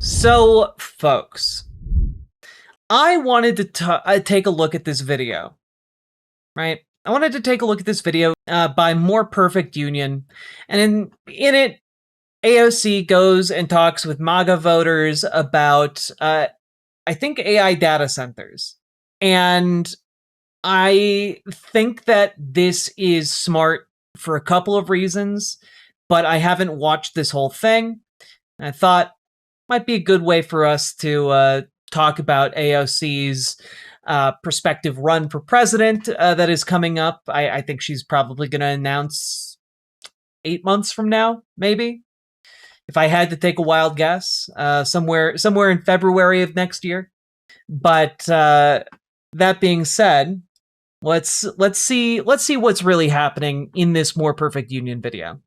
So, folks, I wanted to take a look at this video, right? I wanted to take a look at this video by More Perfect Union, and in it, AOC goes and talks with MAGA voters about, I think, AI data centers. And I think that this is smart for a couple of reasons, but I haven't watched this whole thing. I thought might be a good way for us to talk about AOC's prospective run for president that is coming up. I think she's probably going to announce 8 months from now, maybe. If I had to take a wild guess, somewhere in February of next year. But that being said, let's see what's really happening in this More Perfect Union video.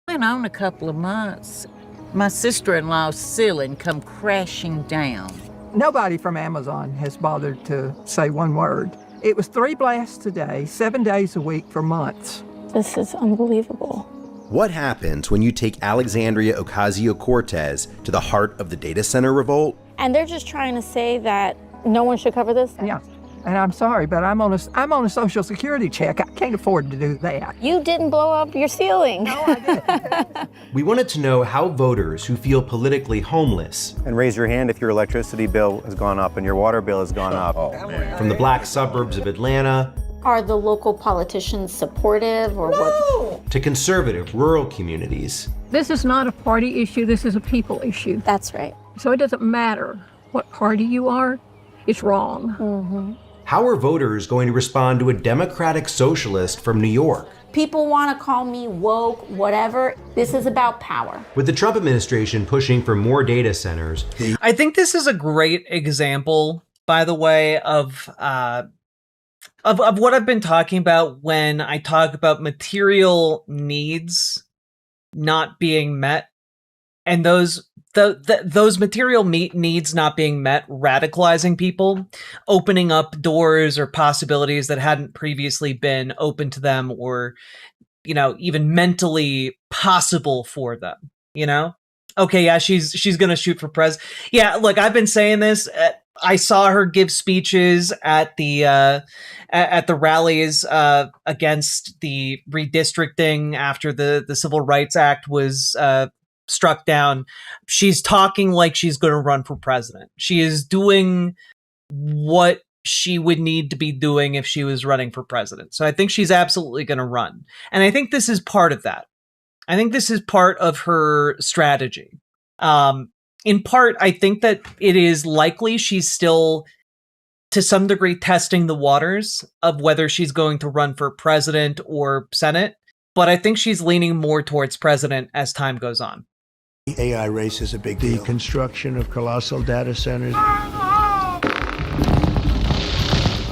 Went on a couple of months. My sister-in-law's ceiling come crashing down. Nobody from Amazon has bothered to say one word. It was 3 blasts a day, 7 days a week for months. This is unbelievable. What happens when you take Alexandria Ocasio-Cortez to the heart of the data center revolt? And they're just trying to say that no one should cover this? Yeah, and I'm sorry, but I'm on a Social Security check. I can't afford to do that. You didn't blow up your ceiling. No, I didn't. We wanted to know how voters who feel politically homeless, And raise your hand if your electricity bill has gone up and your water bill has gone up. from the black suburbs of Atlanta Are the local politicians supportive or what? to conservative rural communities, This is not a party issue, this is a people issue. That's right. So it doesn't matter what party you are, it's wrong. how are voters going to respond to a democratic socialist from New York? People want to call me woke, whatever. This is about power. With the Trump administration pushing for more data centers, I think this is a great example, by the way, of what I've been talking about when I talk about material needs not being met, and those material needs not being met, radicalizing people, opening up doors or possibilities that hadn't previously been open to them, or even mentally possible for them. Okay, yeah, she's gonna shoot for president. Yeah, look, I've been saying this. I saw her give speeches at the rallies against the redistricting after the Civil Rights Act was struck down. She's talking like she's going to run for president. She is doing what she would need to be doing if she was running for president. So I think she's absolutely going to run. And I think this is part of that. I think this is part of her strategy. In part, I think that it is likely she's still, to some degree, testing the waters of whether she's going to run for president or Senate. But I think she's leaning more towards president as time goes on. The AI race is a big deal. The construction of colossal data centers.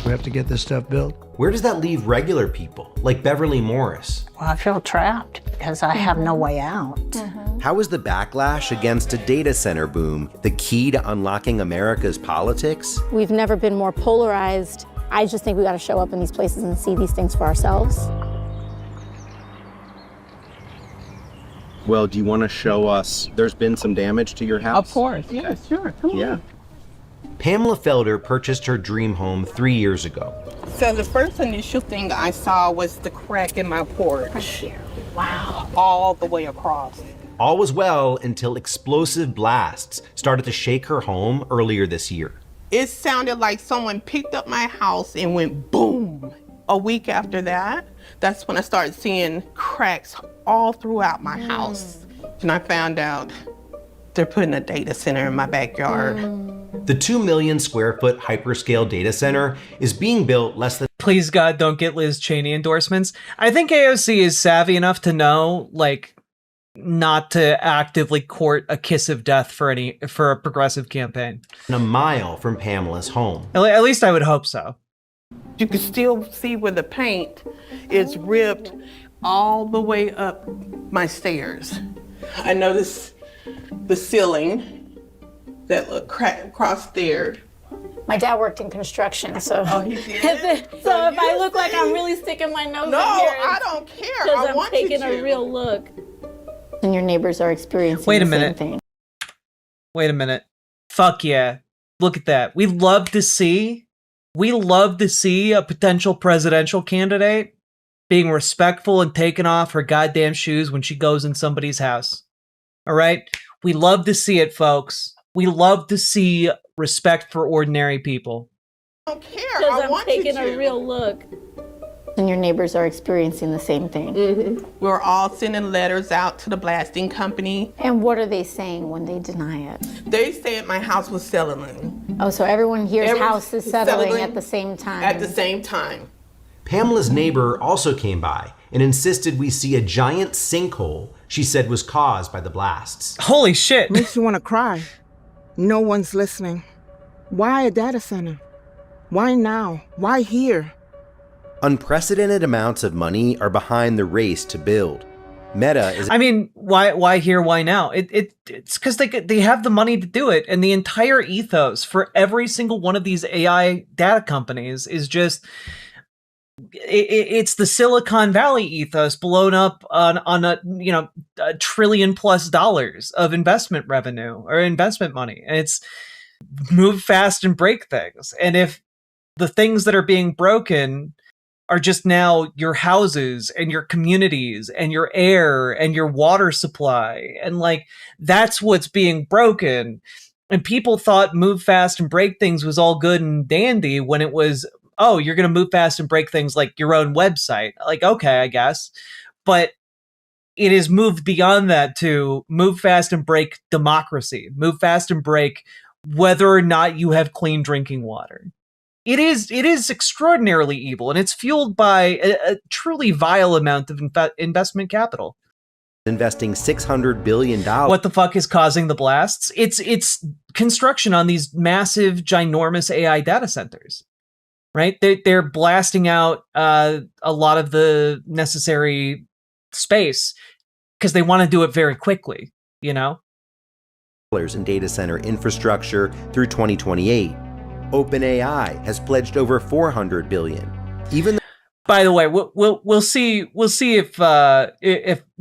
We have to get this stuff built. where does that leave regular people like Beverly Morris? Well, I feel trapped because I have no way out. How is the backlash against a data center boom the key to unlocking America's politics? We've never been more polarized. I just think we got to show up in these places and see these things for ourselves. Well, do you want to show us, there's been some damage to your house? Of course, yeah, sure, come on. Yeah. Pamela Felder purchased her dream home 3 years ago. So the first initial thing I saw was the crack in my porch. Wow. All the way across. All was well until explosive blasts started to shake her home earlier this year. It sounded like someone picked up my house and went boom. A week after that, that's when I started seeing cracks all throughout my house. And I found out they're putting a data center in my backyard. The 2 million square foot hyperscale data center is being built less than Please God, don't get Liz Cheney endorsements. I think AOC is savvy enough to know, not to actively court a kiss of death for a progressive campaign. a mile from Pamela's home. At least I would hope so. You can still see where the paint is ripped all the way up my stairs. I noticed the ceiling that looked cracked across there. My dad worked in construction, so Oh, he did? so if I you look like see? I'm really sticking my nose No, in here, I don't care. because I I'm want you taking to. a real look. And your neighbors are experiencing Wait a the same minute. thing. Wait a minute. Fuck yeah. Look at that. We love to see a potential presidential candidate being respectful and taking off her goddamn shoes when she goes in somebody's house. All right? We love to see it, folks. We love to see respect for ordinary people. I don't care. Because I I'm want you taking to. a real look. And your neighbors are experiencing the same thing. We're all sending letters out to the blasting company. And what are they saying when they deny it? They said my house was settling. Oh, so everyone here's Everyone's house is settling settling at the same time. At the same time. Pamela's neighbor also came by and insisted we see a giant sinkhole she said was caused by the blasts. Holy shit. Makes you want to cry. No one's listening. Why a data center? Why now? Why here? Unprecedented amounts of money are behind the race to build. Meta is... I mean, why here, why now? It's because they have the money to do it, and the entire ethos for every single one of these AI data companies is just... It's the Silicon Valley ethos blown up on a $1 trillion+ of investment revenue or investment money. And it's move fast and break things. And if the things that are being broken are just now your houses and your communities and your air and your water supply, and like that's what's being broken, and people thought move fast and break things was all good and dandy when it was, oh, you're going to move fast and break things like your own website. Like, okay, I guess. But it has moved beyond that to move fast and break democracy, move fast and break whether or not you have clean drinking water. It is extraordinarily evil, and it's fueled by a truly vile amount of investment capital. Investing $600 billion. What the fuck is causing the blasts? It's construction on these massive, ginormous AI data centers. Right? They're blasting out a lot of the necessary space because they want to do it very quickly, you know? In data center infrastructure through 2028. OpenAI has pledged over $400 billion. By the way, we'll see if a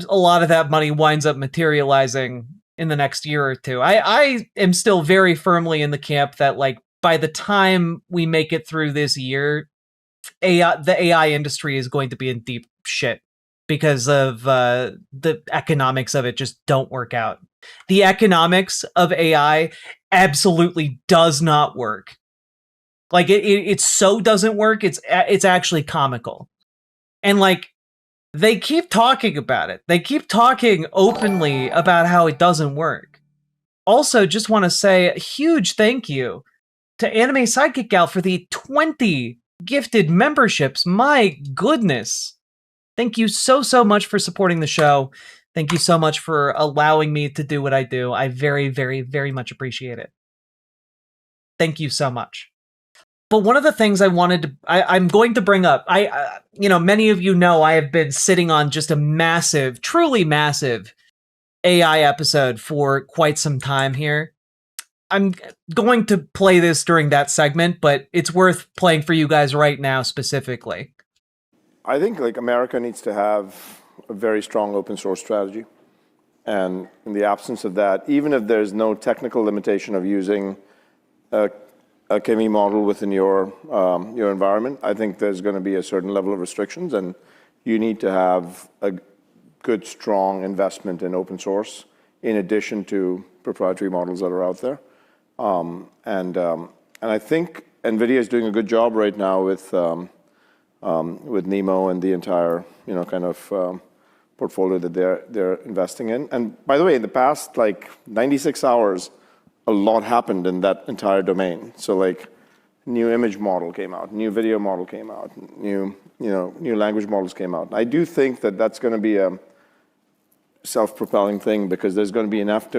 lot of that money winds up materializing in the next year or two. I am still very firmly in the camp that, like, by the time we make it through this year, the AI industry is going to be in deep shit because of the economics of it just don't work out. The economics of AI absolutely does not work. Like it so doesn't work. It's actually comical. And like they keep talking about it. They keep talking openly about how it doesn't work. Also, just want to say a huge thank you to Anime Sidekick Gal for the 20 gifted memberships. My goodness. Thank you so much for supporting the show. Thank you so much for allowing me to do what I do. I very, very, very much appreciate it. Thank you so much. But one of the things I'm going to bring up, many of you know I have been sitting on just a massive, truly massive AI episode for quite some time here. I'm going to play this during that segment, but it's worth playing for you guys right now specifically. I think like America needs to have a very strong open source strategy. And in the absence of that, even if there's no technical limitation of using a KME model within your environment, I think there's going to be a certain level of restrictions, and you need to have a good, strong investment in open source in addition to proprietary models that are out there. And I think NVIDIA is doing a good job right now with NeMo and the entire portfolio that they're investing in. And by the way, in the past 96 hours, a lot happened in that entire domain. So like new image model came out, new video model came out, new language models came out. I do think that that's going to be a self-propelling thing because there's going to be enough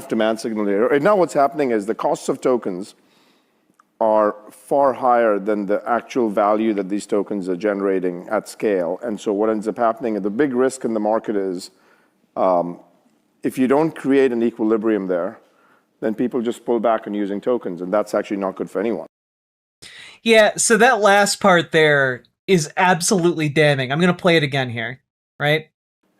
demand signal here. Right now what's happening is the costs of tokens are far higher than the actual value that these tokens are generating at scale. And so what ends up happening, and the big risk in the market is if you don't create an equilibrium there, then people just pull back on using tokens, and that's actually not good for anyone. Yeah, so that last part there is absolutely damning. I'm going to play it again here, right?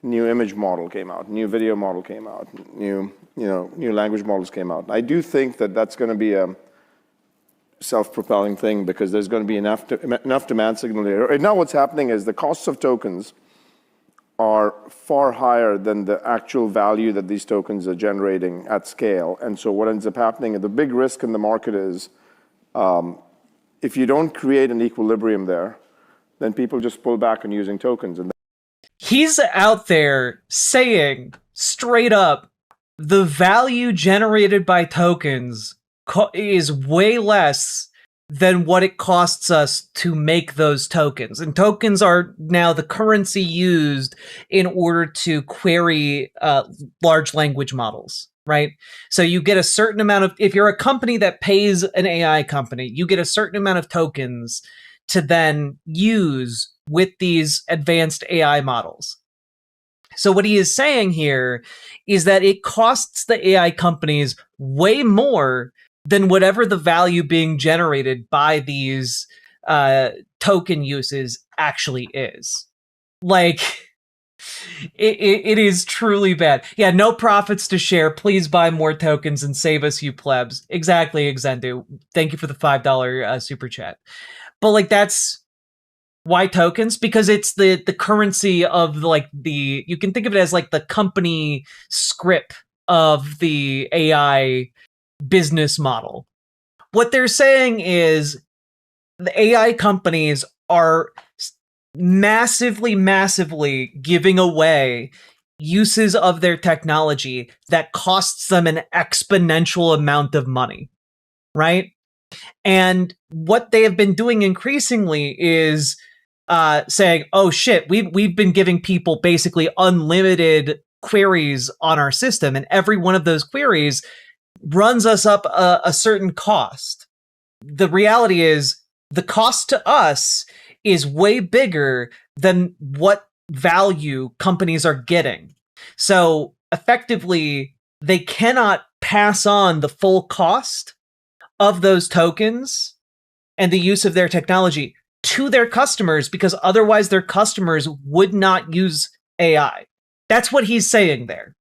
new image model came out, new video model came out, new language models came out. I do think that that's going to be a self-propelling thing because there's going to be enough demand signal here. Right now what's happening is the costs of tokens are far higher than the actual value that these tokens are generating at scale. And so what ends up happening, and the big risk in the market is if you don't create an equilibrium there, then people just pull back on using tokens. And he's out there saying straight up, the value generated by tokens is way less than what it costs us to make those tokens. And tokens are now the currency used in order to query large language models, right? So you get a certain amount of, if you're a company that pays an AI company, you get a certain amount of tokens to then use with these advanced AI models. So what he is saying here is that it costs the AI companies way more than whatever the value being generated by these token uses actually is. Like, it is truly bad. Yeah, no profits to share. Please buy more tokens and save us, you plebs. Exactly, Xendu. Thank you for the $5 super chat. But like, that's why tokens? Because it's the currency of like you can think of it as like the company script of the AI business model. What they're saying is the AI companies are massively giving away uses of their technology that costs them an exponential amount of money, right? And what they have been doing increasingly is saying, oh shit, we've been giving people basically unlimited queries on our system, and every one of those queries runs us up a certain cost. The reality is the cost to us is way bigger than what value companies are getting. So effectively, they cannot pass on the full cost of those tokens and the use of their technology to their customers because otherwise their customers would not use AI. That's what he's saying there.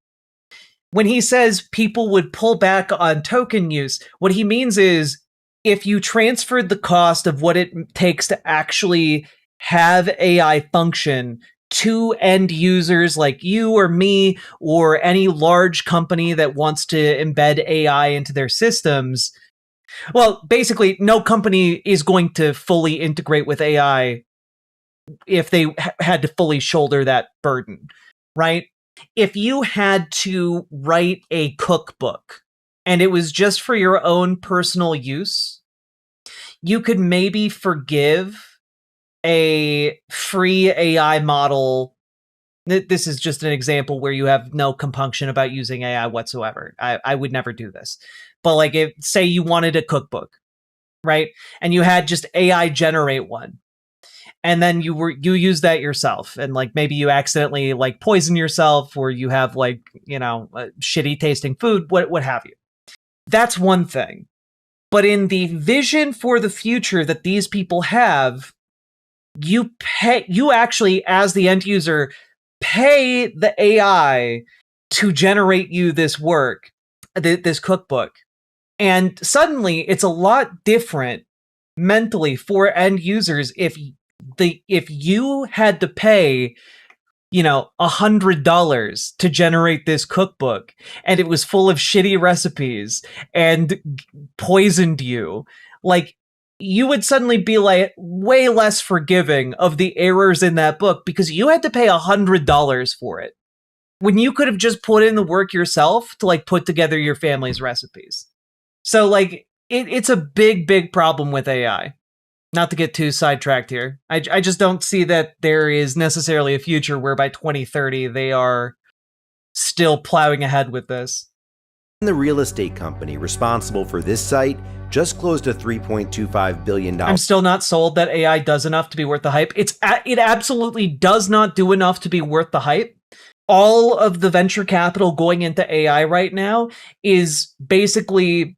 When he says people would pull back on token use, what he means is if you transferred the cost of what it takes to actually have AI function to end users like you or me or any large company that wants to embed AI into their systems, well, basically, no company is going to fully integrate with AI if they had to fully shoulder that burden, right? If you had to write a cookbook and it was just for your own personal use, you could maybe forgive a free AI model. This is just an example where you have no compunction about using AI whatsoever. I would never do this. But like, if say you wanted a cookbook, right? And you had just AI generate one. And then you use that yourself, and like maybe you accidentally like poison yourself, or you have like, you know, shitty tasting food, what have you. That's one thing. But in the vision for the future that these people have, you actually, as the end user, pay the AI to generate you this work, this cookbook. And suddenly it's a lot different mentally for end users if you had to pay, you know, $100 to generate this cookbook and it was full of shitty recipes and poisoned you, like, you would suddenly be like way less forgiving of the errors in that book because you had to pay $100 for it when you could have just put in the work yourself to like put together your family's recipes. So like it's a big problem with AI. Not to get too sidetracked here. I just don't see that there is necessarily a future where by 2030 they are still plowing ahead with this. The real estate company responsible for this site just closed a $3.25 billion. I'm still not sold that AI does enough to be worth the hype. It absolutely does not do enough to be worth the hype. All of the venture capital going into AI right now is basically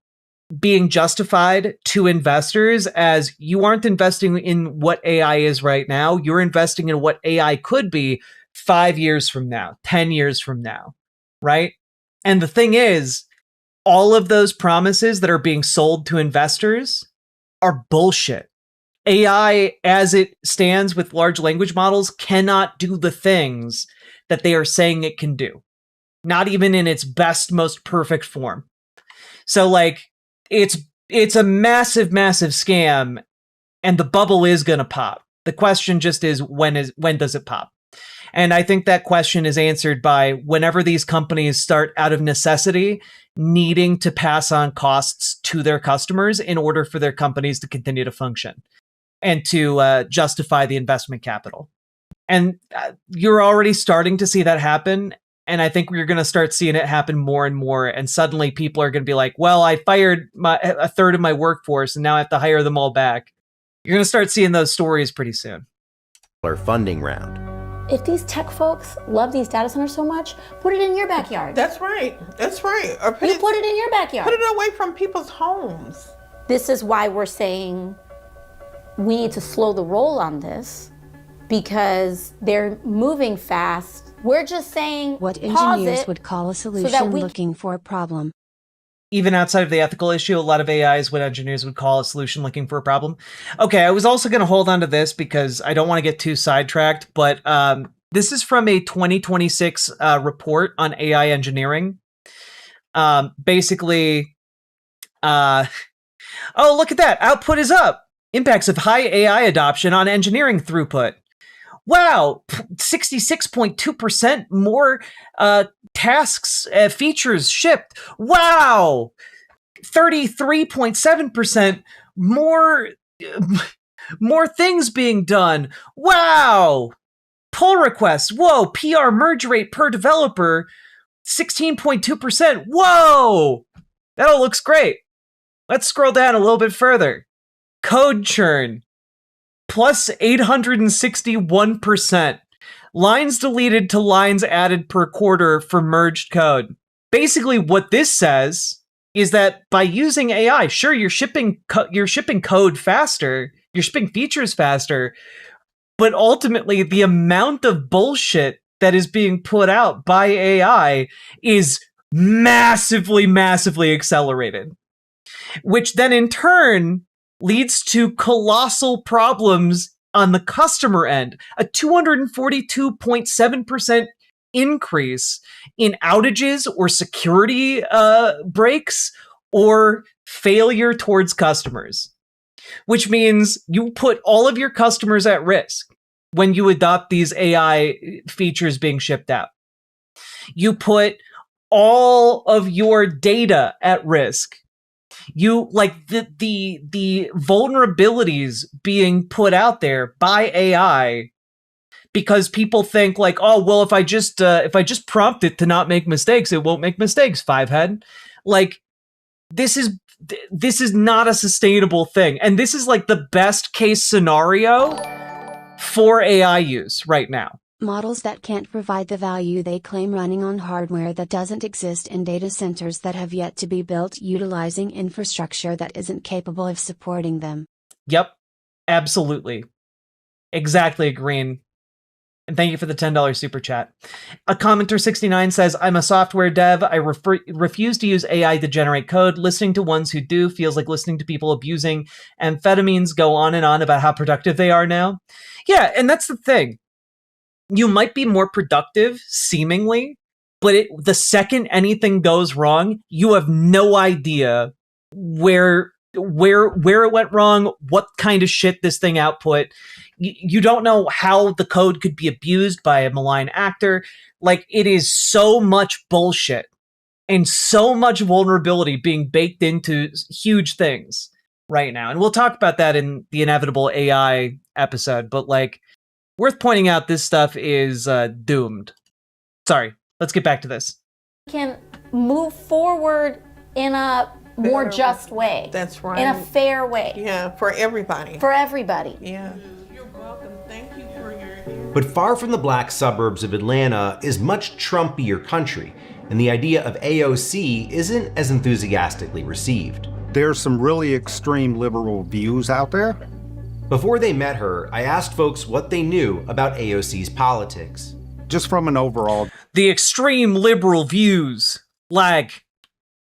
being justified to investors as you aren't investing in what AI is right now. You're investing in what AI could be 5 years from now, 10 years from now, right? And the thing is, all of those promises that are being sold to investors are bullshit. AI, as it stands with large language models, cannot do the things that they are saying it can do. Not even in its best, most perfect form. So, like, it's a massive, massive scam, and the bubble is going to pop. The question just is when does it pop? And I think that question is answered by whenever these companies start, out of necessity, needing to pass on costs to their customers in order for their companies to continue to function and to justify the investment capital. And you're already starting to see that happen. And I think we're going to start seeing it happen more and more. And suddenly people are going to be like, well, I fired a third of my workforce and now I have to hire them all back. You're going to start seeing those stories pretty soon. Funding round. If these tech folks love these data centers so much, put it in your backyard. That's right. That's right. Or put it in your backyard. Put it away from people's homes. This is why we're saying we need to slow the roll on this, because they're moving fast. We're just saying what engineers would call a solution looking for a problem. Even outside of the ethical issue, a lot of AI is what engineers would call a solution looking for a problem. Okay, I was also going to hold on to this because I don't want to get too sidetracked, but this is from a 2026 report on AI engineering. Basically, oh, look at that. Output is up. Impacts of high AI adoption on engineering throughput. Wow, 66.2% more tasks, features shipped. Wow, 33.7% more things being done. Wow, pull requests. Whoa, PR merge rate per developer, 16.2%. Whoa, that all looks great. Let's scroll down a little bit further. Code churn. Plus 861%. Lines deleted to lines added per quarter for merged code. Basically, what this says is that by using AI, sure, you're shipping code faster, you're shipping features faster, but ultimately the amount of bullshit that is being put out by AI is massively, massively accelerated, which then in turn leads to colossal problems on the customer end. A 242.7% increase in outages or security breaks or failure towards customers, which means you put all of your customers at risk when you adopt these AI features being shipped out. You put all of your data at risk. You like the vulnerabilities being put out there by AI because people think like, oh well, if I just prompt it to not make mistakes, it won't make mistakes. Fivehead, like this is not a sustainable thing, and this is like the best case scenario for AI use right now. Models that can't provide the value they claim running on hardware that doesn't exist in data centers that have yet to be built utilizing infrastructure that isn't capable of supporting them. Yep, absolutely. Exactly, Green. And thank you for the $10 super chat. A commenter 69 says, I'm a software dev. I refuse to use AI to generate code. Listening to ones who do feels like listening to people abusing amphetamines go on and on about how productive they are now. Yeah, and that's the thing. You might be more productive, seemingly, but the second anything goes wrong, you have no idea where it went wrong, what kind of shit this thing output. You don't know how the code could be abused by a malign actor. Like, it is so much bullshit and so much vulnerability being baked into huge things right now. And we'll talk about that in the inevitable AI episode, but like, worth pointing out, this stuff is doomed. Sorry, let's get back to this. Can move forward in a more just way. That's right. In a fair way. Yeah, for everybody. For everybody. Yeah. You're welcome. Thank you for your... But far from the black suburbs of Atlanta is much Trumpier country, and the idea of AOC isn't as enthusiastically received. There's some really extreme liberal views out there. Before they met her, I asked folks what they knew about AOC's politics. just from an overall. The extreme liberal views, like,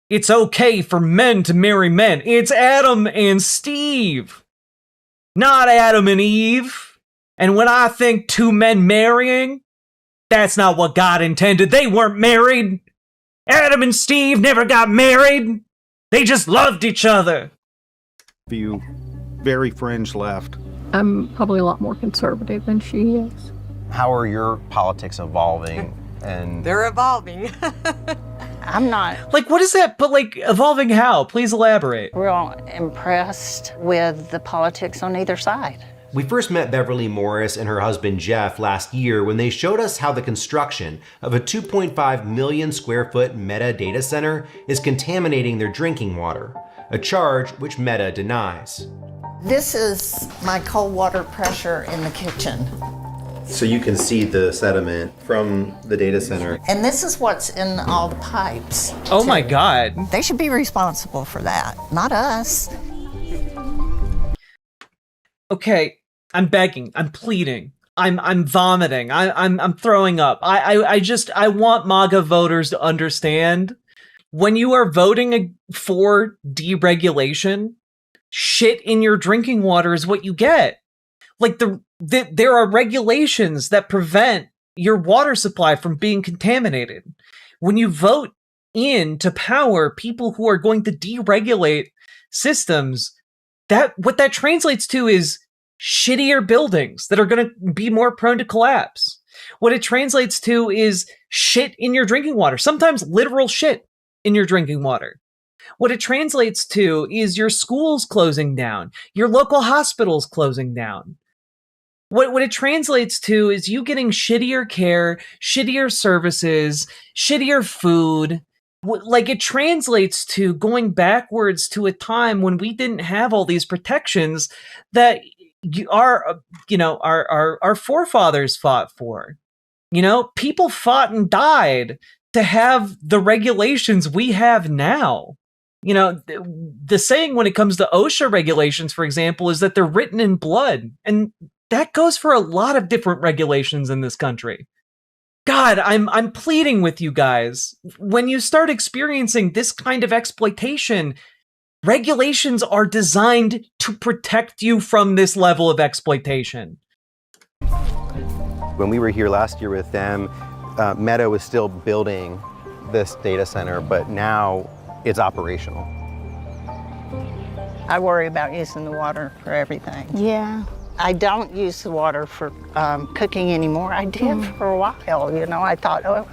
it's okay for men to marry men. It's Adam and Steve, not Adam and Eve. And when I think two men marrying, that's not what God intended. They weren't married. Adam and Steve never got married. They just loved each other. View, very fringe left. I'm probably a lot more conservative than she is. How are your politics evolving? And they're evolving. I'm not. Like, what is that? But like, evolving how? Please elaborate. Real impressed with the politics on either side. We first met Beverly Morris and her husband Jeff last year when they showed us how the construction of a 2.5 million square foot Meta data center is contaminating their drinking water, a charge which Meta denies. This is my cold water pressure in the kitchen. So you can see the sediment from the data center. And this is what's in all the pipes. Oh my God. They should be responsible for that, not us. Okay, I'm begging, I'm pleading, I'm vomiting, I'm throwing up. I want MAGA voters to understand, when you are voting for deregulation, shit in your drinking water is what you get. Like, there are regulations that prevent your water supply from being contaminated. When you vote into power people who are going to deregulate systems, what that translates to is shittier buildings that are going to be more prone to collapse. What it translates to is shit in your drinking water, sometimes literal shit in your drinking water. What it translates to is your schools closing down, your local hospitals closing down. What it translates to is you getting shittier care, shittier services, shittier food. Like, it translates to going backwards to a time when we didn't have all these protections that our forefathers fought for. You know, people fought and died to have the regulations we have now. You know, the saying when it comes to OSHA regulations, for example, is that they're written in blood. And that goes for a lot of different regulations in this country. God, I'm pleading with you guys. When you start experiencing this kind of exploitation, regulations are designed to protect you from this level of exploitation. When we were here last year with them, Meta was still building this data center, but now it's operational. I worry about using the water for everything. Yeah. I don't use the water for cooking anymore. I did for a while, you know. I thought, oh,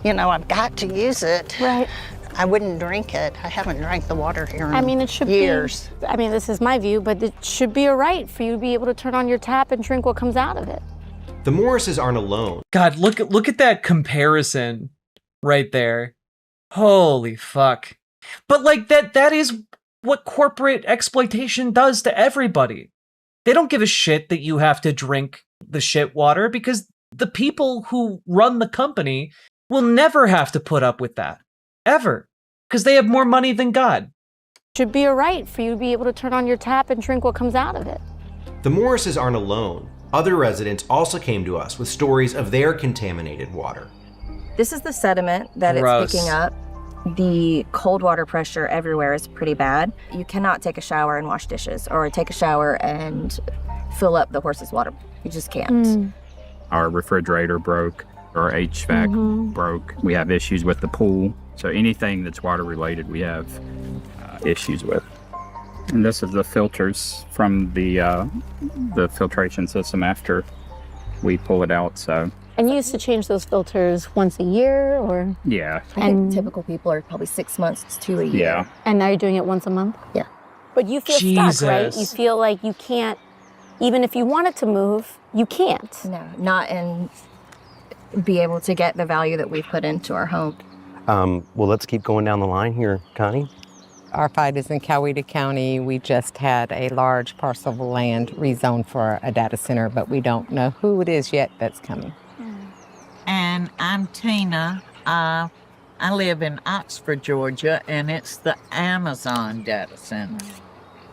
you know, I've got to use it. Right. I wouldn't drink it. I haven't drank the water here in it should years. This is my view, but it should be a right for you to be able to turn on your tap and drink what comes out of it. The Morrises aren't alone. God, look at that comparison right there. Holy fuck. But like that is what corporate exploitation does to everybody. They don't give a shit that you have to drink the shit water because the people who run the company will never have to put up with that. Ever. Because they have more money than God. Should be a right for you to be able to turn on your tap and drink what comes out of it. The Morrises aren't alone. Other residents also came to us with stories of their contaminated water. This is the sediment that it's picking up. The cold water pressure everywhere is pretty bad. You cannot take a shower and wash dishes or take a shower and fill up the horse's water. You just can't. Our refrigerator broke, our HVAC broke. We have issues with the pool. So anything that's water related, we have issues with. And this is the filters from the filtration system after we pull it out. So. And you used to change those filters once a year, or? Yeah. I think typical people are probably 6 months to a year. Yeah. And now you're doing it once a month? Yeah. But you feel stuck, right? You feel like you can't, even if you wanted to move, you can't. No, not and be able to get the value that we've put into our home. Well, let's keep going down the line here, Connie. Our fight is in Coweta County. We just had a large parcel of land rezoned for a data center, but we don't know who it is yet that's coming. And I'm Tina. I live in Oxford, Georgia, and it's the Amazon data center.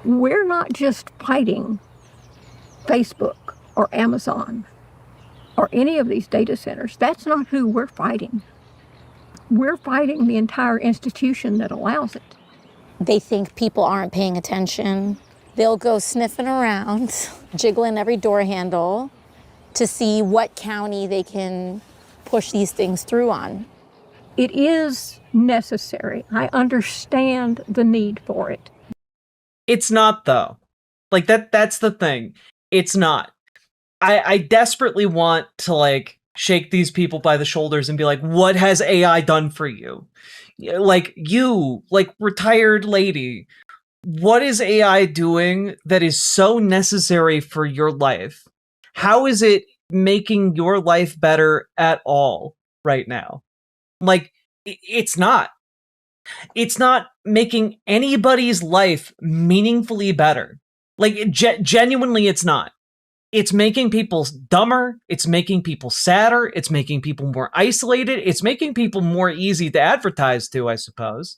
We're not just fighting Facebook or Amazon. or any of these data centers. That's not who we're fighting. We're fighting the entire institution that allows it. They think people aren't paying attention. They'll go sniffing around, jiggling every door handle to see what county they can push these things through on. It is necessary. I understand the need for it. It's not, though. Like, that's the thing. It's not. I desperately want to, like, shake these people by the shoulders and be like, what has AI done for you? Like, you, like, retired lady, what is AI doing that is so necessary for your life? How is it making your life better at all right now? Like, it's not. It's not making anybody's life meaningfully better. Like, genuinely, it's not. It's making people dumber. It's making people sadder. It's making people more isolated. It's making people more easy to advertise to, I suppose.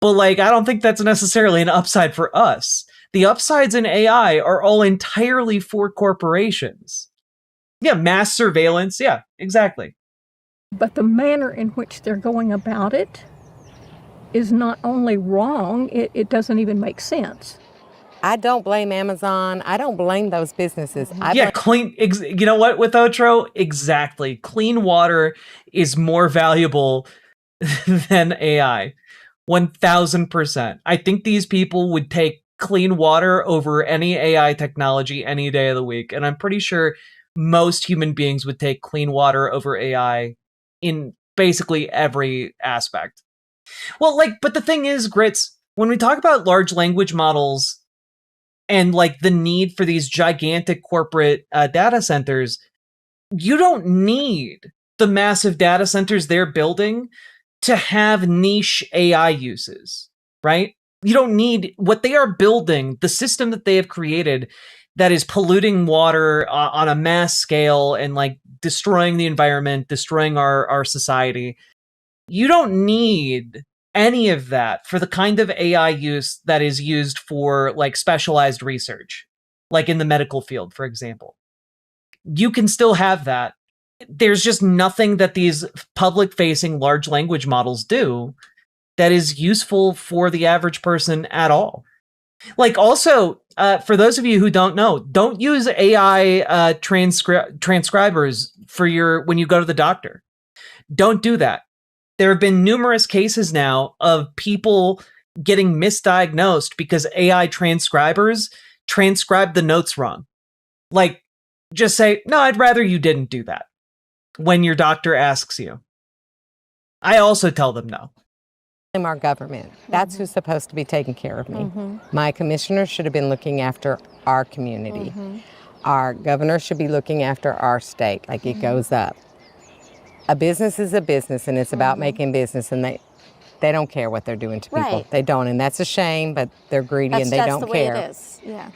But, like, I don't think that's necessarily an upside for us. The upsides in AI are all entirely for corporations. Yeah, mass surveillance. Yeah, exactly. But the manner in which they're going about it is not only wrong, it doesn't even make sense. I don't blame Amazon. I don't blame those businesses. You know what, with Otro? Exactly. Clean water is more valuable than AI. 1000%. I think these people would take clean water over any AI technology any day of the week. And I'm pretty sure most human beings would take clean water over AI in basically every aspect. Well, like, but the thing is, Grits, when we talk about large language models and, like, the need for these gigantic corporate data centers, you don't need the massive data centers they're building to have niche AI uses, right? You don't need what they are building, the system that they have created that is polluting water on a mass scale and, like, destroying the environment, destroying our society. You don't need any of that for the kind of AI use that is used for, like, specialized research, like in the medical field, for example. You can still have that. There's just nothing that these public-facing large language models do that is useful for the average person at all. Like, also, for those of you who don't know, don't use AI transcribers for when you go to the doctor. Don't do that. There have been numerous cases now of people getting misdiagnosed because AI transcribers transcribed the notes wrong. Like, just say, no, I'd rather you didn't do that when your doctor asks you. I also tell them no. I'm our government. That's who's supposed to be taking care of me. My commissioner should have been looking after our community. Our governor should be looking after our state. Like, it goes up. A business is a business, and it's about making business, and they don't care what they're doing to people. Right. They don't, and that's a shame, but they're greedy and they don't care. That's the way it is. Yeah.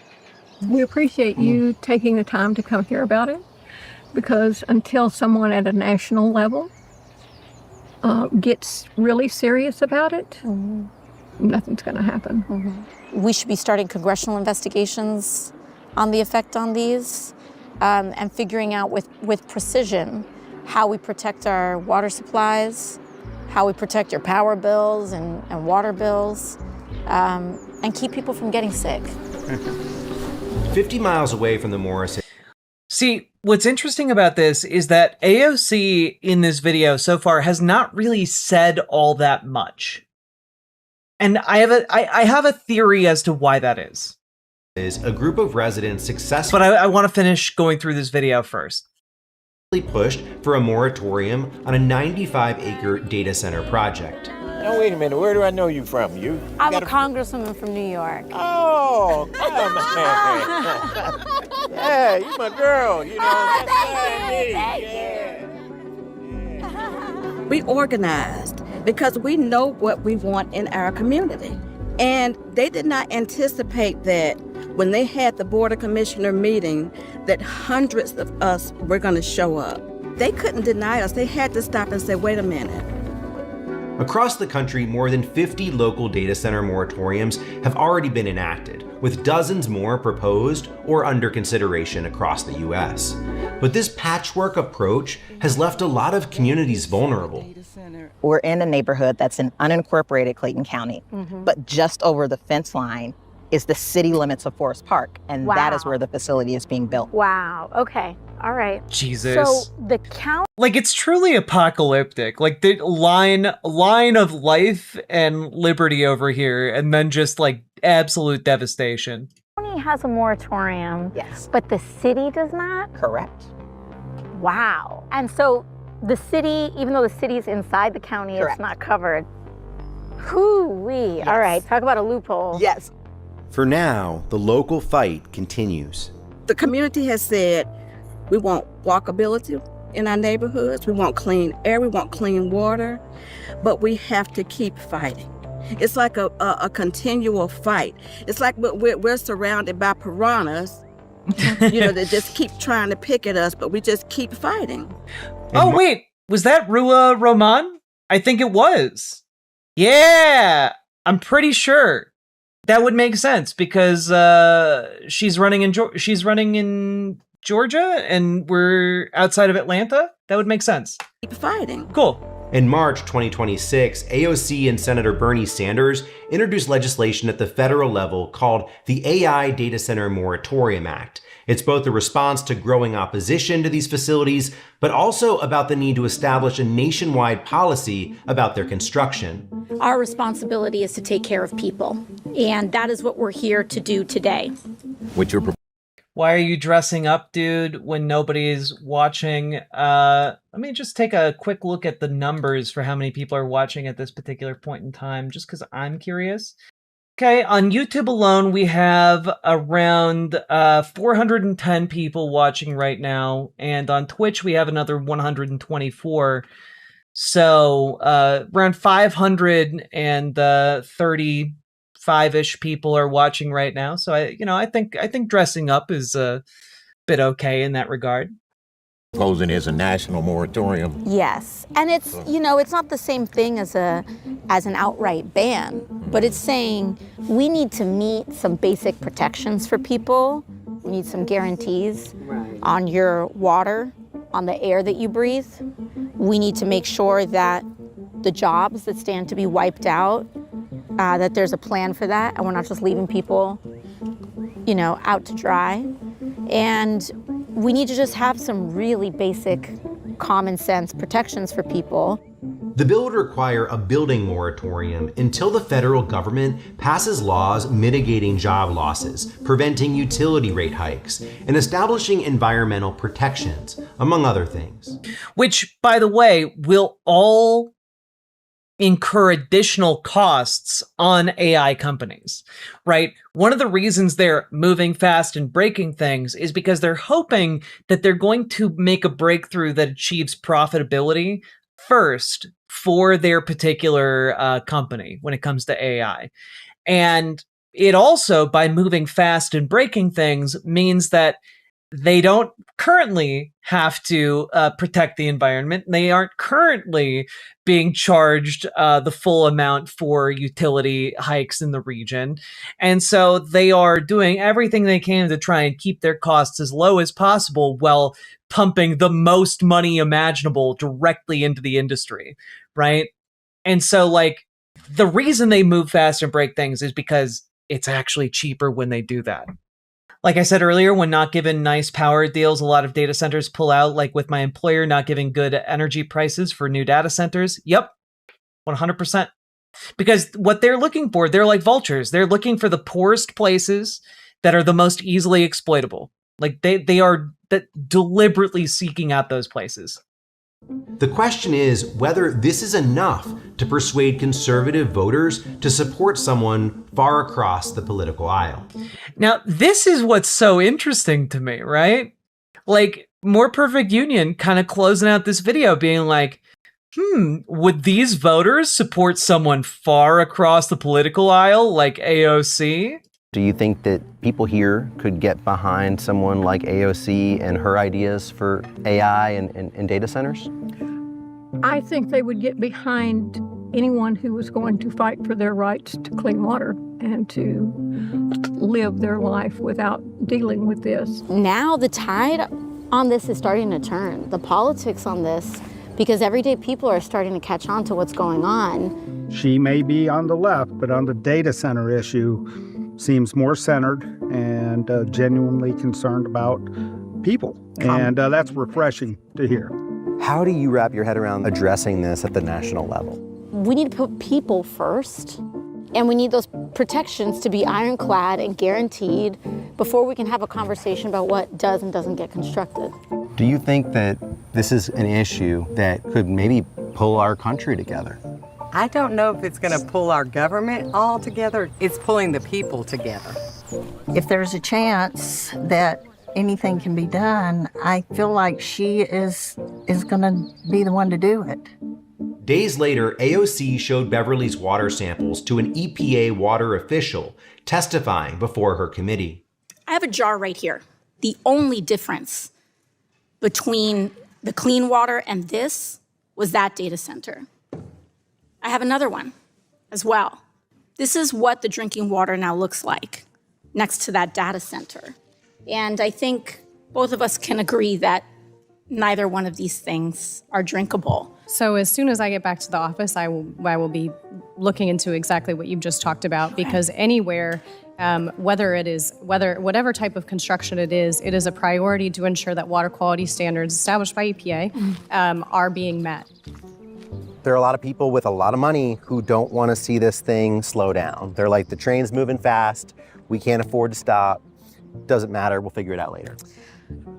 We appreciate you taking the time to come hear about it, because until someone at a national level gets really serious about it, nothing's going to happen. We should be starting congressional investigations on the effect on these and figuring out with precision how we protect our water supplies, how we protect your power bills and water bills, and keep people from getting sick. 50 miles away from the Morrison. See, what's interesting about this is that AOC in this video so far has not really said all that much. And I have a theory as to why that is. Is a group of residents successfully... But I want to finish going through this video first. ...pushed for a moratorium on a 95-acre data center project. Now, wait a minute. Where do I know you from? I'm a congresswoman from New York. Oh, come on. Yeah, you my girl. You know, We organized because we know what we want in our community. And they did not anticipate that when they had the Board of Commissioner meeting, that hundreds of us were going to show up. They couldn't deny us. They had to stop and say, wait a minute. Across the country, more than 50 local data center moratoriums have already been enacted, with dozens more proposed or under consideration across the US. But this patchwork approach has left a lot of communities vulnerable. We're in a neighborhood that's in unincorporated Clayton County, but just over the fence line is the city limits of Forest Park, and that is where the facility is being built. Wow. Okay. All right. Jesus. So the count. Like, it's truly apocalyptic. Like, the line of life and liberty over here, and then just, like, absolute devastation. County has a moratorium. Yes. But the city does not? Correct. Wow. And so the city, even though the city's inside the county, Correct. it's not covered. Hoo-wee. Yes. All right. Talk about a loophole. Yes. For now, the local fight continues. The community has said we want walkability in our neighborhoods, we want clean air, we want clean water, but we have to keep fighting. It's like a continual fight. It's like we're surrounded by piranhas, that just keep trying to pick at us, but we just keep fighting. Oh, wait, was that Ruwa Romman? I think it was. Yeah, I'm pretty sure. That would make sense because she's running in Georgia and we're outside of Atlanta. That would make sense. Keep fighting. Cool. In March 2026, AOC and Senator Bernie Sanders introduced legislation at the federal level called the AI Data Center Moratorium Act. It's both a response to growing opposition to these facilities, but also about the need to establish a nationwide policy about their construction. Our responsibility is to take care of people, and that is what we're here to do today. Why are you dressing up, dude, when nobody's watching? Let me just take a quick look at the numbers for how many people are watching at this particular point in time, just because I'm curious. Okay, on YouTube alone, we have around 410 people watching right now, and on Twitch, we have another 124. So around 535-ish people are watching right now. So I think dressing up is a bit okay in that regard. Proposing as a national moratorium. Yes, and it's it's not the same thing as an outright ban, but it's saying we need to meet some basic protections for people. We need some guarantees on your water, on the air that you breathe. We need to make sure that the jobs that stand to be wiped out, that there's a plan for that, and we're not just leaving people, out to dry. And we need to just have some really basic common sense protections for people. The bill would require a building moratorium until the federal government passes laws mitigating job losses, preventing utility rate hikes, and establishing environmental protections, among other things. Which, by the way, will all incur additional costs on AI companies, right? One of the reasons they're moving fast and breaking things is because they're hoping that they're going to make a breakthrough that achieves profitability first for their particular company when it comes to AI. And it also, by moving fast and breaking things, means that they don't currently have to protect the environment. They aren't currently being charged the full amount for utility hikes in the region. And so they are doing everything they can to try and keep their costs as low as possible while pumping the most money imaginable directly into the industry, right? And so, the reason they move fast and break things is because it's actually cheaper when they do that. Like I said earlier, when not given nice power deals, a lot of data centers pull out, like with my employer not giving good energy prices for new data centers. Yep, 100%. Because what they're looking for, they're like vultures. They're looking for the poorest places that are the most easily exploitable. Like they are deliberately seeking out those places. The question is whether this is enough to persuade conservative voters to support someone far across the political aisle. Now, this is what's so interesting to me, right? Like, More Perfect Union kind of closing out this video being like, would these voters support someone far across the political aisle like AOC? Do you think that people here could get behind someone like AOC and her ideas for AI and data centers? I think they would get behind anyone who was going to fight for their rights to clean water and to live their life without dealing with this. Now the tide on this is starting to turn. The politics on this, because everyday people are starting to catch on to what's going on. She may be on the left, but on the data center issue, seems more centered and genuinely concerned about people. And that's refreshing to hear. How do you wrap your head around addressing this at the national level? We need to put people first, and we need those protections to be ironclad and guaranteed before we can have a conversation about what does and doesn't get constructed. Do you think that this is an issue that could maybe pull our country together? I don't know if it's going to pull our government all together. It's pulling the people together. If there's a chance that anything can be done, I feel like she is going to be the one to do it. Days later, AOC showed Beverly's water samples to an EPA water official testifying before her committee. I have a jar right here. The only difference between the clean water and this was that data center. I have another one as well. This is what the drinking water now looks like next to that data center. And I think both of us can agree that neither one of these things are drinkable. So as soon as I get back to the office, I will be looking into exactly what you've just talked about, because anywhere, whatever type of construction it is a priority to ensure that water quality standards established by EPA are being met. There are a lot of people with a lot of money who don't want to see this thing slow down. They're like, the train's moving fast, we can't afford to stop, doesn't matter, we'll figure it out later.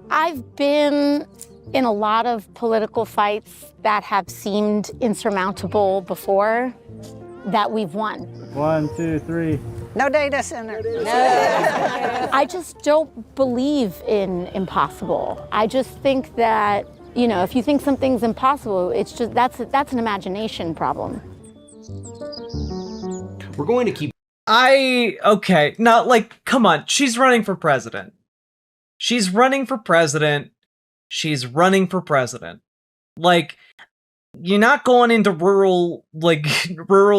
I've been in a lot of political fights that have seemed insurmountable before that we've won. 1, 2, 3. No data center. No. I just don't believe in impossible. I just think that, you know, if you think something's impossible, it's just that's an imagination problem. We're going to keep. Okay, not like, come on, she's running for president. She's running for president. She's running for president. Like, you're not going into rural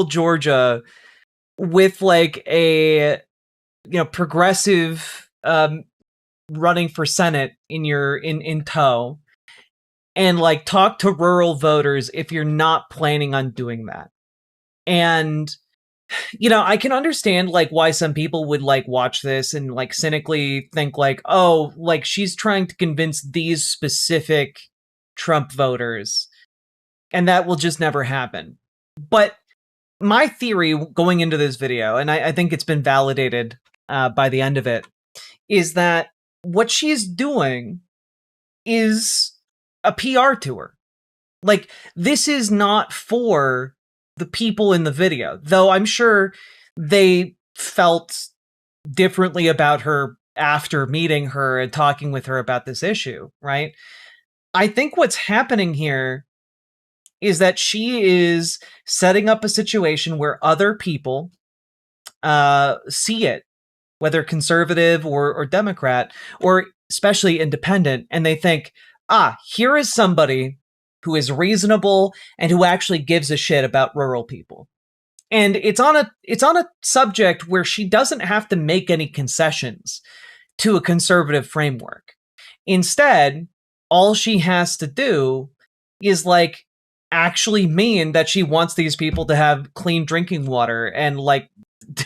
Georgia with like a, you know, progressive running for Senate in tow, and like talk to rural voters if you're not planning on doing that. And you know, I can understand like why some people would like watch this and like cynically think like, oh, like she's trying to convince these specific Trump voters, and that will just never happen. But my theory going into this video, and I think it's been validated by the end of it, is that what she's doing is a PR tour. Like, this is not for the people in the video, though I'm sure they felt differently about her after meeting her and talking with her about this issue, right? I think what's happening here is that she is setting up a situation where other people see it, whether conservative or Democrat, or especially independent, and they think, here is somebody who is reasonable and who actually gives a shit about rural people. And it's on a subject where she doesn't have to make any concessions to a conservative framework. Instead, all she has to do is like actually mean that she wants these people to have clean drinking water and like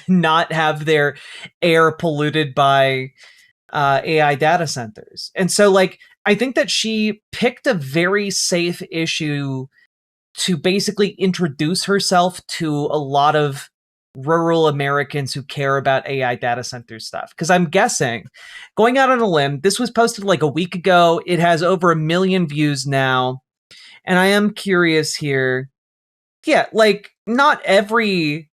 not have their air polluted by AI data centers. And so like, I think that she picked a very safe issue to basically introduce herself to a lot of rural Americans who care about AI data center stuff. Because I'm guessing, going out on a limb, this was posted like a week ago. It has over 1 million views now. And I am curious here. Yeah, like not every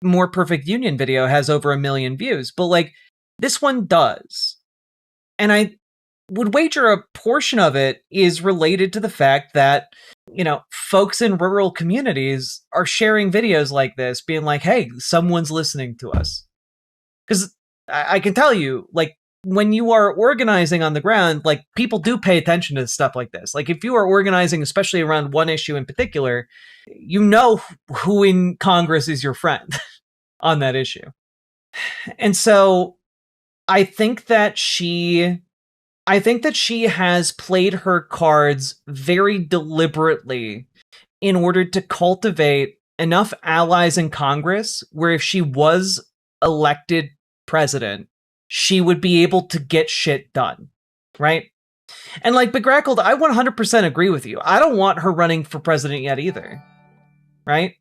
More Perfect Union video has over 1 million views, but like this one does. And I would wager a portion of it is related to the fact that, you know, folks in rural communities are sharing videos like this, being like, hey, someone's listening to us. Because I can tell you, like, when you are organizing on the ground, like, people do pay attention to stuff like this. Like, if you are organizing, especially around one issue in particular, you know who in Congress is your friend on that issue. And so I think that she has played her cards very deliberately in order to cultivate enough allies in Congress where if she was elected president, she would be able to get shit done, right? And like Begrackled, I 100% agree with you. I don't want her running for president yet either, right?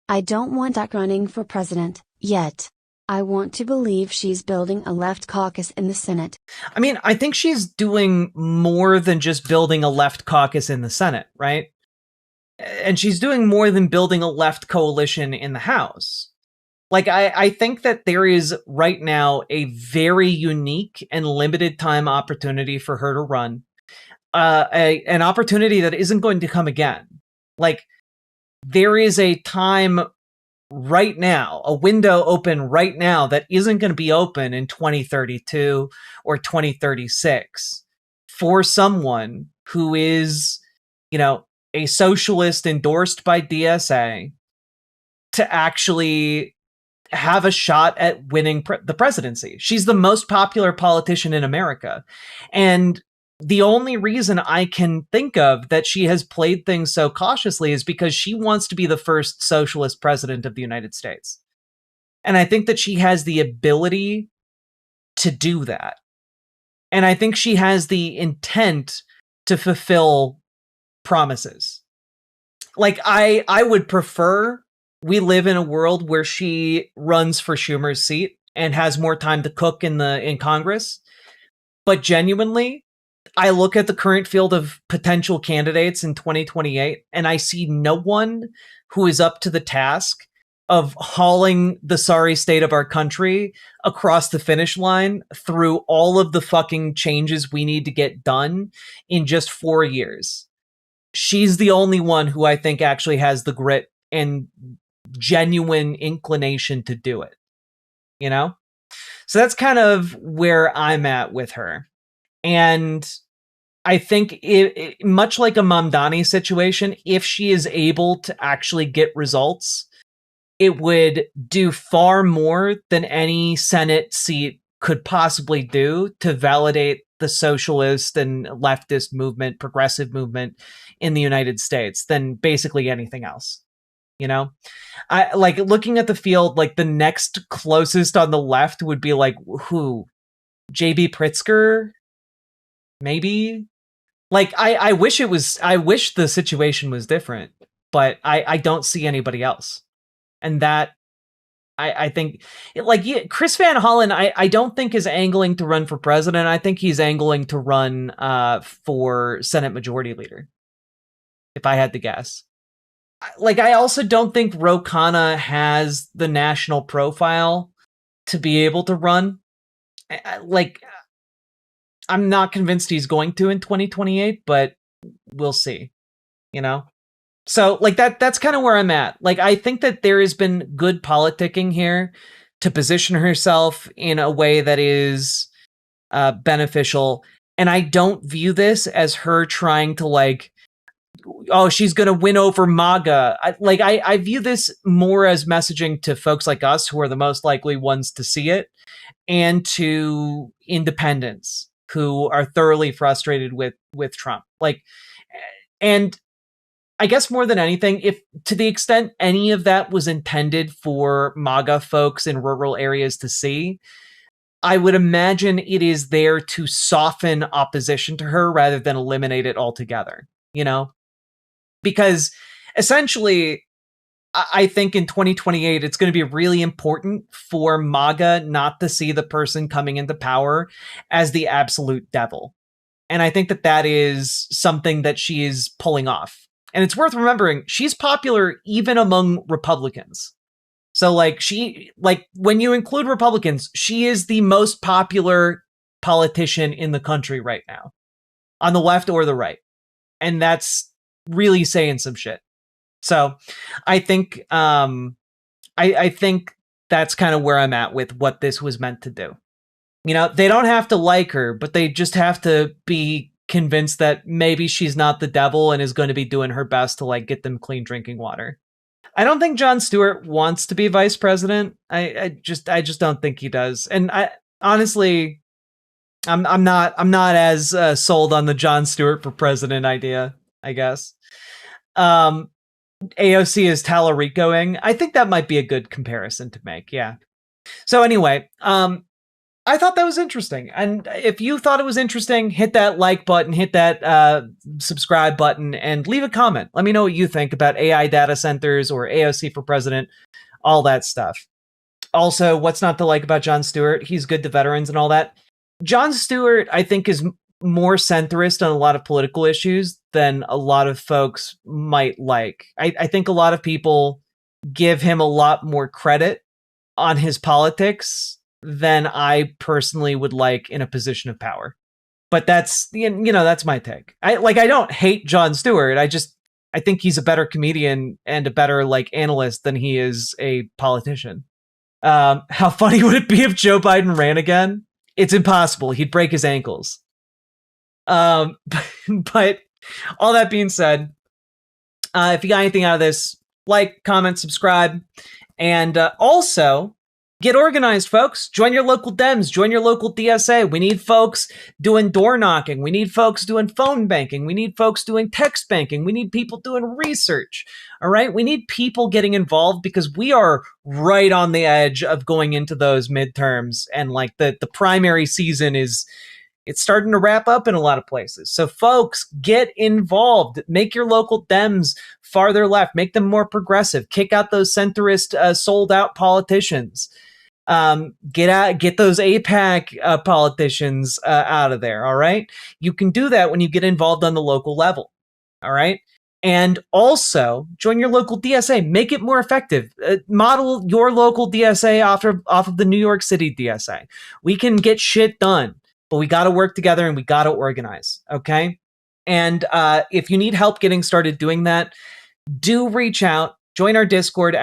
I don't want Doc running for president, yet. I want to believe she's building a left caucus in the Senate. I mean, I think she's doing more than just building a left caucus in the Senate, right? And she's doing more than building a left coalition in the House. Like, I think that there is right now a very unique and limited time opportunity for her to run. An opportunity that isn't going to come again. Like, there is a time right now, a window open right now that isn't going to be open in 2032 or 2036 for someone who is, you know, a socialist endorsed by DSA to actually have a shot at winning the presidency. She's the most popular politician in America. And the only reason I can think of that she has played things so cautiously is because she wants to be the first socialist president of the United States. And I think that she has the ability to do that. And I think she has the intent to fulfill promises. Like, I would prefer we live in a world where she runs for Schumer's seat and has more time to cook in Congress. But genuinely, I look at the current field of potential candidates in 2028, and I see no one who is up to the task of hauling the sorry state of our country across the finish line through all of the fucking changes we need to get done in just 4 years. She's the only one who I think actually has the grit and genuine inclination to do it, you know? So that's kind of where I'm at with her. And I think much like a Mamdani situation, if she is able to actually get results, it would do far more than any Senate seat could possibly do to validate the socialist and leftist movement, progressive movement in the United States than basically anything else. You know, I like looking at the field, like the next closest on the left would be like who? JB Pritzker? Maybe? Like, I wish the situation was different, but I don't see anybody else. And that, I think, like, Chris Van Hollen, I don't think is angling to run for president. I think he's angling to run for Senate Majority Leader, if I had to guess. Like, I also don't think Ro Khanna has the national profile to be able to run. Like, I'm not convinced he's going to in 2028, but we'll see, you know? So, like, that's kind of where I'm at. Like, I think that there has been good politicking here to position herself in a way that is beneficial. And I don't view this as her trying to, like, oh, she's going to win over MAGA. I view this more as messaging to folks like us who are the most likely ones to see it, and to independents who are thoroughly frustrated with Trump. Like, and I guess more than anything, if to the extent any of that was intended for MAGA folks in rural areas to see, I would imagine it is there to soften opposition to her rather than eliminate it altogether, you know? Because essentially, I think in 2028, it's going to be really important for MAGA not to see the person coming into power as the absolute devil. And I think that is something that she is pulling off. And it's worth remembering, she's popular even among Republicans. So, like, when you include Republicans, she is the most popular politician in the country right now, on the left or the right. And that's really saying some shit. So I think I think that's kind of where I'm at with what this was meant to do. You know, they don't have to like her, but they just have to be convinced that maybe she's not the devil and is going to be doing her best to like get them clean drinking water. I don't think Jon Stewart wants to be vice president. I just don't think he does. And I honestly, I'm not as sold on the Jon Stewart for president idea, I guess. AOC is Tallaricoing. I think that might be a good comparison to make. Yeah. So anyway, I thought that was interesting. And if you thought it was interesting, hit that like button, hit that subscribe button, and leave a comment. Let me know what you think about AI data centers or AOC for president, all that stuff. Also, what's not to like about Jon Stewart? He's good to veterans and all that. Jon Stewart, I think, is more centrist on a lot of political issues than a lot of folks might like. I think a lot of people give him a lot more credit on his politics than I personally would like in a position of power. But that's, that's my take. I don't hate Jon Stewart. I think he's a better comedian and a better analyst than he is a politician. How funny would it be if Joe Biden ran again? It's impossible. He'd break his ankles. But all that being said, if you got anything out of this, like, comment, subscribe, and also get organized, folks. Join your local Dems. Join your local DSA. We need folks doing door knocking. We need folks doing phone banking. We need folks doing text banking. We need people doing research. All right? We need people getting involved because we are right on the edge of going into those midterms. And the primary season it's starting to wrap up in a lot of places. So folks, get involved. Make your local Dems farther left. Make them more progressive. Kick out those centrist, sold out politicians. Get those APAC politicians out of there. All right. You can do that when you get involved on the local level. All right. And also join your local DSA. Make it more effective. Model your local DSA off of the New York City DSA. We can get shit done, but we got to work together and we got to organize. Okay. And if you need help getting started doing that, do reach out. Join our Discord,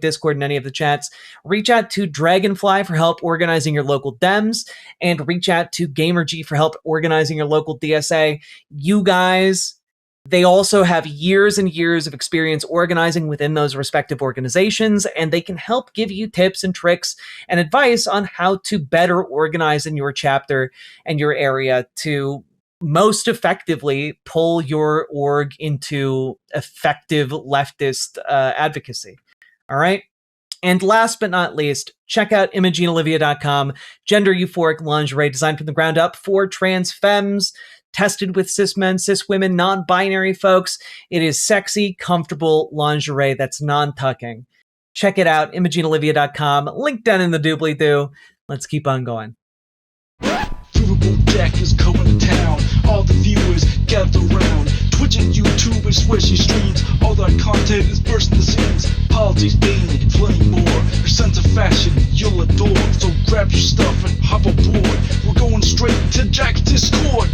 !Discord in any of the chats. Reach out to Dragonfly for help organizing your local Dems, and reach out to GamerG for help organizing your local DSA. You guys, they also have years and years of experience organizing within those respective organizations, and they can help give you tips and tricks and advice on how to better organize in your chapter and your area to most effectively pull your org into effective leftist advocacy. All right. And last but not least, check out ImogeneOlivia.com. Gender euphoric lingerie designed from the ground up for trans femmes, tested with cis men, cis women, non-binary folks. It is sexy, comfortable lingerie that's non-tucking. Check it out, ImogeneOlivia.com. Link down in the doobly-doo. Let's keep on going. Riverboat Jack is coming to town. All the viewers gather round. Twitch and YouTube and switchy streams. All that content is bursting the scenes. Politics, being plenty more. Your sense of fashion you'll adore. So grab your stuff and hop aboard. We're going straight to Jack's Discord.